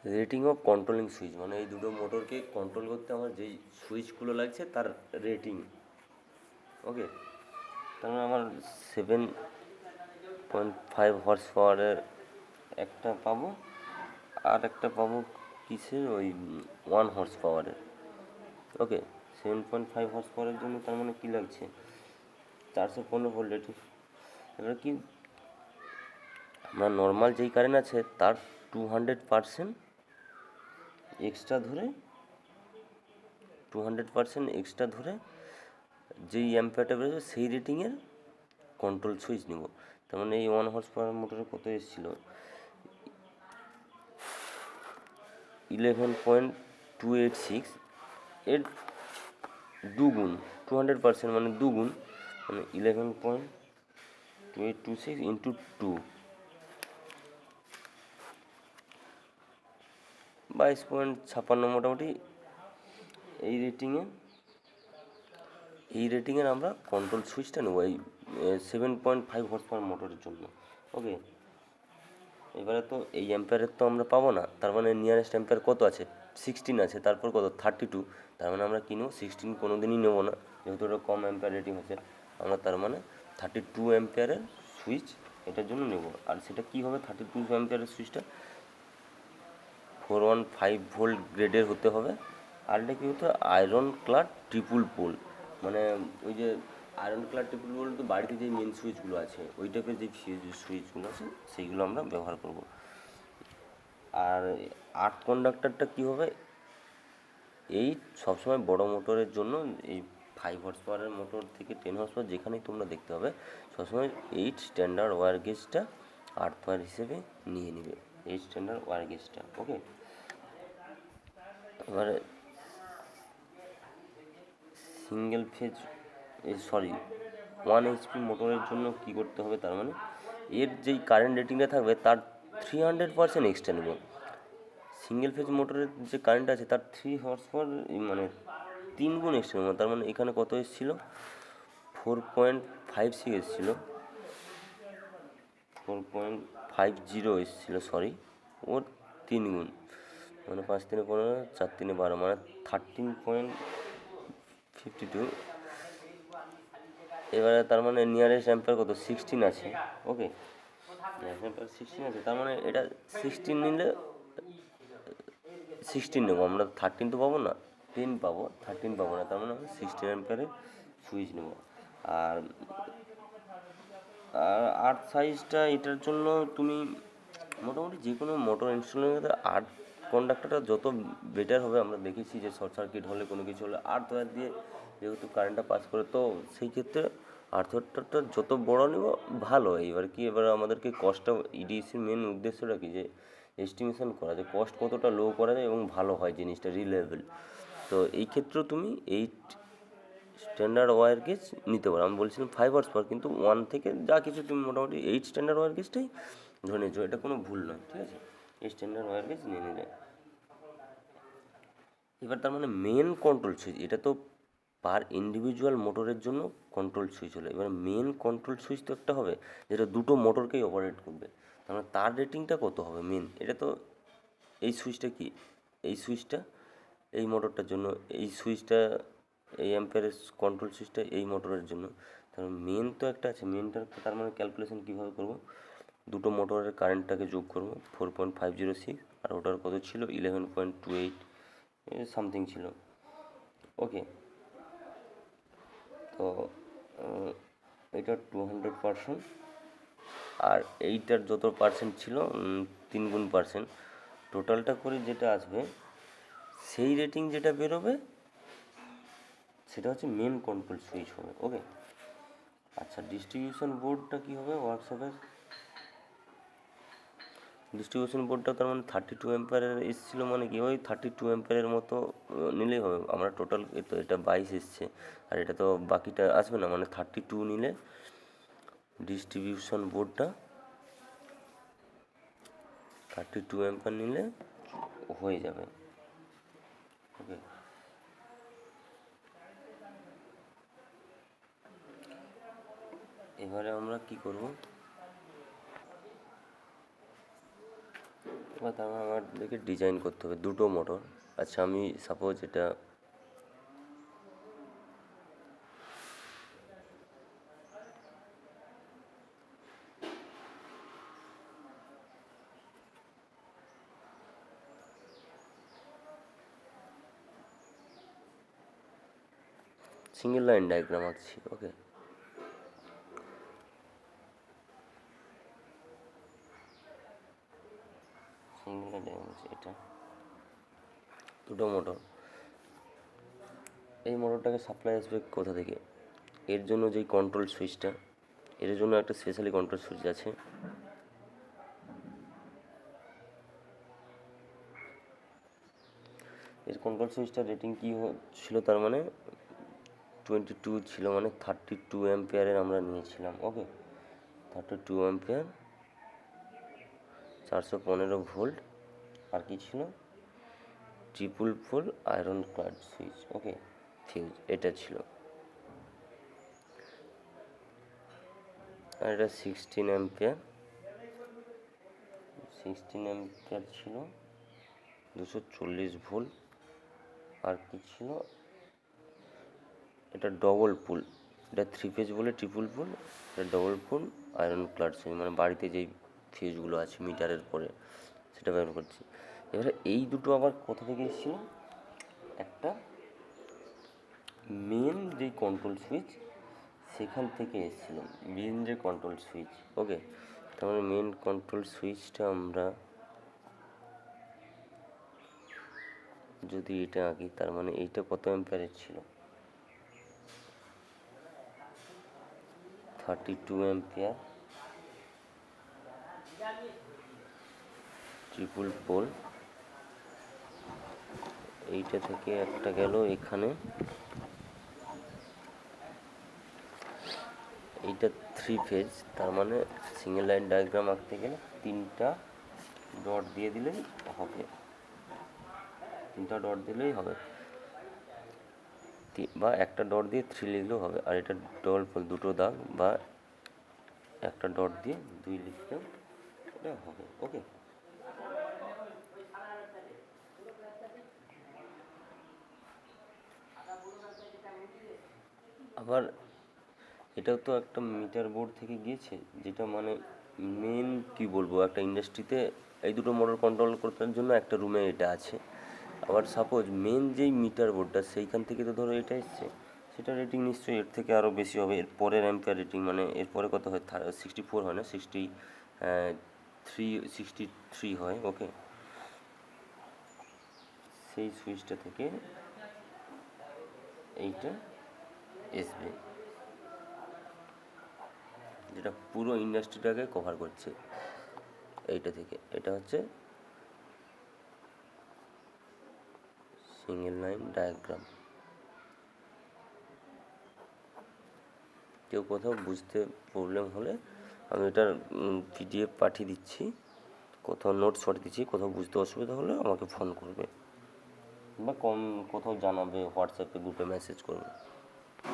Rating of controlling switch মানে এই দুটো মোটরকে কন্ট্রোল করতে আমার যেই সুইচগুলো লাগছে তার রেটিং। ওকে, তার মানে আমার 7.5 হর্স পাওয়ারের একটা পাবো, আর একটা পাবো কিসের, ওই 1 হর্স পাওয়ারের। ওকে, 7.5 হর্স পাওয়ারের জন্য তার মানে কী লাগছে, 415 ভোল্ট রেটিং। এবার কি আমরা নর্মাল যেই কারেন্ট আছে তার 200% এক্সট্রা ধরে 200% এক্সট্রা ধরে যেই অ্যাম্পিয়ারটা বেরোবে সেই রেটিংয়ের কন্ট্রোল সুইচ নিব। তার মানে এই 1 হর্স পাওয়ার মোটরে কত এসেছিল, 11.286, এর দুগুণ, 200% মানে দুগুণ, মানে 11.2826 ইন্টু 2, 22.56 মোটামুটি। এই রেটিংয়ের আমরা কন্ট্রোল সুইচটা নেবো এই 7.5 হর্স পাওয়ার মোটরের জন্য। ওকে, এবারে তো এই অ্যাম্পিয়ারের তো আমরা পাবো না, তার মানে নিয়ারেস্ট অ্যাম্পিয়ার কত আছে, 16 আছে, তারপর কত 32, তার মানে আমরা কি নেবো, 16 কোনো দিনই নেবো না, যেহেতু ওটা কম অ্যাম্পিয়ার রেটিং আছে। আমরা তার মানে 32 অ্যাম্পিয়ারের সুইচ এটার জন্য নেব। আর সেটা কী হবে, 32 অ্যাম্পিয়ারের সুইচটা 415 ভোল্ট গ্রেডের হতে হবে। আর এটা কী হতো, আয়রন ক্লাড ট্রিপল পোল, মানে ওই যে আয়রন ক্লাড ট্রিপল পোল তো বাড়িতে যে মেন সুইচগুলো আছে ওই টাইপের যে সুইচগুলো আছে সেইগুলো আমরা ব্যবহার করব। আর 8 কন্ডাক্টরটা কী হবে, এই সবসময় বড় মোটরের জন্য এই 5 হর্স পাওয়ারের মোটর থেকে 10 হর্স পাওয়ার যেখানেই তোমরা দেখতে পাবে সবসময় 8 স্ট্যান্ডার্ড ওয়্যার গেজটা আর্থ ওয়্যার হিসেবে নিয়ে নেবে, 8 স্ট্যান্ডার্ড ওয়্যার গেজটা। ওকে, এবারে সিঙ্গেল ফেজ 1 এইচপি মোটরের জন্য কী করতে হবে, তার মানে এর যেই কারেন্ট রেটিংটা থাকবে তার 300% এক্সট্রা নেব। সিঙ্গেল ফেজ মোটরের যে কারেন্ট আছে তার 3 হর্স পাওয়ার মানে 3 গুণ এক্সট্রা নেব। তার মানে এখানে কত এসেছিলো, 4.56 এসেছিলো, 4.50 এসেছিলো, ওর 3 গুণ, মানে 5 3 15, 4 3 12, মানে 13.52। এবারে তার মানে নিয়ারেস্ট অ্যাম্পিয়ার কত, 16 আছে। ওকে, নিয়ারেস্ট অ্যাম্পিয়ার 16 আছে, তার মানে এটা 16 নিলে 16 নেবো আমরা, 13 তো পাবো না, 10 পাবো, 13 পাবো না, তার মানে আমরা 16 অ্যাম্পিয়ারের সুইচ নেবো। আর আর্থ সাইজটা এটার জন্য তুমি মোটামুটি যে কোনো মোটর ইনস্টলেশনের 8 কন্ডাক্টরটা যত বেটার হবে। আমরা দেখেছি যে শর্ট সার্কিট হলে কোনো কিছু হলে আর্থ ওয়্যার দিয়ে যেহেতু কারেন্টটা পাস করে, তো সেই ক্ষেত্রে আর্থ ওয়্যারটা যত বড় নেব ভালো। এবার আমাদেরকে কস্টটা, ইডিসির মেন উদ্দেশ্যটা কি, যে এস্টিমেশন করা, যে কস্ট কতটা লো করা যায় এবং ভালো হয় জিনিসটা রিলায়েবল। তো এই ক্ষেত্রেও তুমি 8 স্ট্যান্ডার্ড ওয়্যার গেজ নিতে পারো। আমি বলছিলাম 5 হর্স পাওয়ার, কিন্তু 1 থেকে যা কিছু তুমি মোটামুটি 8 স্ট্যান্ডার্ড ওয়্যার গেজটাই ধরে নিয়েছো, এটা কোনো ভুল নয়, ঠিক আছে, 8 স্ট্যান্ডার্ড ওয়্যার গেজ নিয়ে নিলে। এবার তার মানে মেন কন্ট্রোল সুইচ, এটা তো পার ইন্ডিভিজুয়াল মোটরের জন্য কন্ট্রোল সুইচ হলো। এবার মেন কন্ট্রোল সুইচ তো একটা হবে যেটা দুটো মোটরকেই অপারেট করবে, তার মানে তার রেটিংটা কত হবে মেন। এটা তো এই সুইচটা কি, এই সুইচটা এই মোটরটার জন্য, এই সুইচটা এই অ্যাম্পিয়ারের কন্ট্রোল সুইচটা এই মোটরের জন্য। তার মেন তো একটা আছে, মেনটার তার মানে ক্যালকুলেশন কীভাবে করব, দুটো মোটরের কারেন্টটাকে যোগ করব, 4.506, আর ওটার কত ছিল 11.28 সামথিং ছিল। ওকে, তো এটা 200%, আর এইটার যত পার্সেন্ট ছিল 3 গুণ পার্সেন্ট, টোটালটা করে যেটা আসবে সেই রেটিং যেটা বেরোবে সেটা হচ্ছে মেন কন্ট্রোল সুইচ হবে। ওকে, আচ্ছা, ডিস্ট্রিবিউশন বোর্ডটা কী হবে, ওয়ার্কশপের ডিস্ট্রিবিউশন বোর্ডটা তার মানে 32 অ্যাম্পিয়ারের এসেছিলো, মানে কি ওই 32 অ্যাম্পিয়ারের মতো নিলেই হবে। আমরা টোটাল তো এটা 22 এসছে, আর এটা তো বাকিটা আসবে না, মানে 32 নিলে ডিস্ট্রিবিউশন বোর্ডটা 32 অ্যাম্পিয়ার নিলে হয়ে যাবে। ওকে, এবারে আমরা কি করব, এবার তার মানে আমাদেরকে ডিজাইন করতে হবে দুটো মোটর। আচ্ছা আমি সাপোজ এটা সিঙ্গেল লাইন ডায়াগ্রাম আঁকছি। ওকে, সিঙ্গেল লাইন ডায়াগ্রাম আছে। এটা দুটো মোটর, এই মোটরটাকে সাপ্লাই আসবে কোথা থেকে? এর জন্য যেই কন্ট্রোল সুইচটা, এর জন্য একটা স্পেশালি কন্ট্রোল সুইচ আছে। এর কন্ট্রোল সুইচটার রেটিং কী ছিল, তার মানে 22 ছিল, মানে 32 অ্যাম্পিয়ারের আমরা নিয়েছিলাম। ওকে, 32 অ্যাম্পিয়ার, 415 ভোল্ট, আর কি ছিল, triple pole iron clad switch. Okay, fuse এটা ছিল। আর এটা 16 অ্যাম্পিয়ার ছিল, 240 ভোল্ট, আর কি ছিল, এটা ডবল পুল, এটা 3 ফেজ বলে ট্রিপল পুল, এটা ডবল পুল আয়রন ক্লাড সুইচ, মানে বাড়িতে যেই ফিউজগুলো আছে মিটারের পরে সেটা ব্যবহার করছি। এবারে এই দুটো আবার কোথা থেকে এসেছিল, একটা মেন যে কন্ট্রোল সুইচ সেখান থেকে এসেছিল, মেন যে কন্ট্রোল সুইচ। ওকে, তার মানে মেন কন্ট্রোল সুইচটা আমরা যদি এটা আঁকি, তার মানে এইটা কত অ্যাম্পিয়ারের ছিল, 32 অ্যাম্পিয়ার, ট্রিপল পোল, এইটা থেকে একটা গেল এখানে, এইটা 3 ফেজ, তার মানে সিঙ্গেল লাইন ডায়াগ্রাম আঁকতে গেলে 3টা ডট দিয়ে দিলেই হবে, 3টা ডট দিলেই হবে, বা একটা ডট দিয়ে 3 লিখলেও হবে। আর এটা ডবল পোল, দুটো দাগ, বা একটা ডট দিয়ে 2 লিখলেও এটা হবে। ওকে, আবার এটাও তো একটা মিটার বোর্ড থেকে গিয়েছে, যেটা মানে মেন কি বলবো, একটা ইন্ডাস্ট্রিতে এই দুটো মোটর কন্ট্রোল করার জন্য একটা রুমে এটা আছে। আবার সাপোজ মেন যেই মিটার বোর্ডটা সেইখান থেকে তো ধরো এটা এসছে, সেটা রেটিং নিশ্চয়ই এর থেকে আরও বেশি হবে। এর পরের অ্যাম্পিয়ার রেটিং, মানে এরপরে কত হয়, 64 হয় না, 63 হয়। ওকে, সেই সুইচটা থেকে এইটা আসবে, যেটা পুরো ইন্ডাস্ট্রিটাকে কভার করছে। এইটা থেকে এটা হচ্ছে সিঙ্গেল লাইন ডায়াগ্রাম। কেউ কোথাও বুঝতে প্রবলেম হলে আমি এটার পিডিএফ পাঠিয়ে দিচ্ছি, কোথাও নোটস পাঠিয়ে দিচ্ছি, কোথাও বুঝতে অসুবিধা হলে আমাকে ফোন করবে, বা কোথাও জানাবে, হোয়াটসঅ্যাপে গ্রুপে মেসেজ করবে।